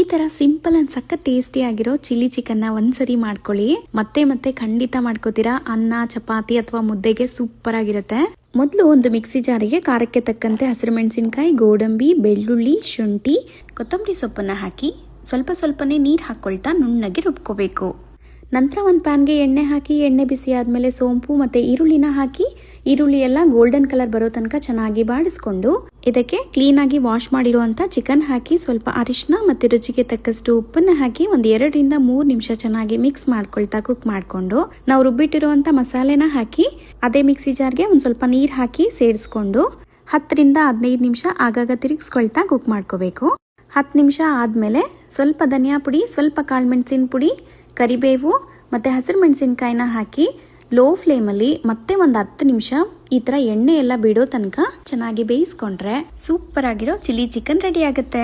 ಈ ತರ simple and ಸಕ್ಕ tasty ಆಗಿರೋ ಚಿಲ್ಲಿ ಚಿಕನ್ ನ ಒಂದ್ಸರಿ ಮಾಡ್ಕೊಳ್ಳಿ. ಮತ್ತೆ ಖಂಡಿತ ಮಾಡ್ಕೋತೀರಾ. ಅನ್ನ, ಚಪಾತಿ ಅಥವಾ ಮುದ್ದೆಗೆ ಸೂಪರ್ ಆಗಿರುತ್ತೆ. ಮೊದಲು ಒಂದು ಮಿಕ್ಸಿ ಜಾರಿಗೆ ಖಾರಕ್ಕೆ ತಕ್ಕಂತೆ ಹಸಿರು ಮೆಣಸಿನಕಾಯಿ, ಗೋಡಂಬಿ, ಬೆಳ್ಳುಳ್ಳಿ, ಶುಂಠಿ, ಕೊತ್ತಂಬರಿ ಸೊಪ್ಪನ್ನ ಹಾಕಿ ಸ್ವಲ್ಪನೇ ನೀರು ಹಾಕೊಳ್ತಾ ನುಣ್ಣಗೆ ರುಬ್ಕೋಬೇಕು. ನಂತರ ಒಂದು ಪ್ಯಾನ್ಗೆ ಎಣ್ಣೆ ಹಾಕಿ, ಎಣ್ಣೆ ಬಿಸಿ ಆದಮೇಲೆ ಸೋಂಪು ಮತ್ತು ಈರುಳ್ಳಿನ ಹಾಕಿ, ಈರುಳ್ಳಿ ಎಲ್ಲ ಗೋಲ್ಡನ್ ಕಲರ್ ಬರೋ ತನಕ ಚೆನ್ನಾಗಿ ಬಾಡಿಸ್ಕೊಂಡು ಇದಕ್ಕೆ ಕ್ಲೀನಾಗಿ ವಾಶ್ ಮಾಡಿರುವಂಥ ಚಿಕನ್ ಹಾಕಿ, ಸ್ವಲ್ಪ ಅರಿಶಿನ ಮತ್ತು ರುಚಿಗೆ ತಕ್ಕಷ್ಟು ಉಪ್ಪನ್ನು ಹಾಕಿ ಒಂದು 2 ರಿಂದ 3 ನಿಮಿಷ ಚೆನ್ನಾಗಿ ಮಿಕ್ಸ್ ಮಾಡ್ಕೊಳ್ತಾ ಕುಕ್ ಮಾಡಿಕೊಂಡು ನಾವು ರುಬ್ಬಿಟ್ಟಿರುವಂಥ ಮಸಾಲೆನ ಹಾಕಿ ಅದೇ ಮಿಕ್ಸಿ ಜಾರ್ಗೆ ಒಂದು ಸ್ವಲ್ಪ ನೀರು ಹಾಕಿ ಸೇರಿಸ್ಕೊಂಡು 10 ರಿಂದ 15 ನಿಮಿಷ ಆಗಾಗ ತಿರುಗಿಸ್ಕೊಳ್ತಾ ಕುಕ್ ಮಾಡ್ಕೋಬೇಕು. 10 ನಿಮಿಷ ಆದಮೇಲೆ ಸ್ವಲ್ಪ ಧನಿಯಾ ಪುಡಿ, ಸ್ವಲ್ಪ ಕಾಳುಮೆಣಸಿನ ಪುಡಿ, ಕರಿಬೇವು ಮತ್ತು ಹಸಿರು ಮೆಣಸಿನಕಾಯಿನ ಹಾಕಿ ಲೋ ಫ್ಲೇಮಲ್ಲಿ ಮತ್ತೆ ಒಂದು 10 ನಿಮಿಷ ಈ ಥರ ಎಣ್ಣೆ ಎಲ್ಲ ಬಿಡೋ ತನಕ ಚೆನ್ನಾಗಿ ಬೇಯಿಸ್ಕೊಂಡ್ರೆ ಸೂಪರ್ ಆಗಿರೋ ಚಿಲ್ಲಿ ಚಿಕನ್ ರೆಡಿ ಆಗುತ್ತೆ.